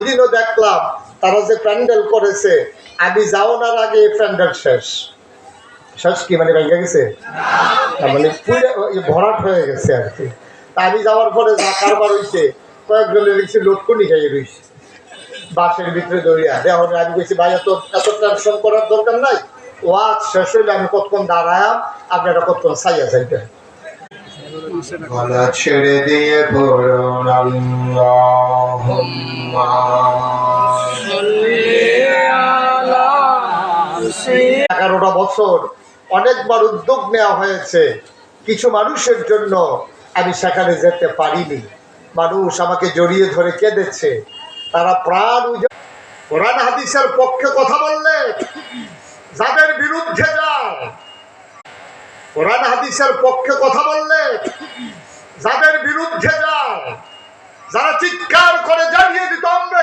দিনও দেখলাম তারা যে প্যান্ডেল করেছে, আমি যাওয়ার আগে প্যান্ডেল শেষ কি মানে ভেঙে গেছে, মানে পুরো ভরাট হয়ে গেছে আর কি। তা আমি যাওয়ার পরে যা কারবার হয়েছে, কয়েকজনের দেখছি লোটকুনি খাইয়ে রয়েছে বাসের ভিতরে দৌড়িয়া। এখন আমি বলছি ভাই এত টেনশন করার দরকার নাই, ওয়াজ শেষ হইলে আমি কতক্ষণ দাঁড়ায়াম, আপনারা কতক্ষণ ছাইয়া যাইবেন। গলা ছেড়ে দিয়ে পড়ুন আল্লাহুম্মা সাল্লি আলা। 11টা বছর অনেকবার উদ্যোগ নেওয়া হয়েছে, কিছু মানুষের জন্য আমি সেখানে যেতে পারিনি। মানুষ আমাকে জড়িয়ে ধরে কেঁদেছে, তারা প্রাণ কোরআন হাদিসের পক্ষে কথা বললে যাদের বিরুদ্ধে যায়, কোরআন হাদিসের পক্ষে কথা বললে যাদের বিরুদ্ধে যায়, যারা চিৎকার করে জানিয়ে দিত আমরা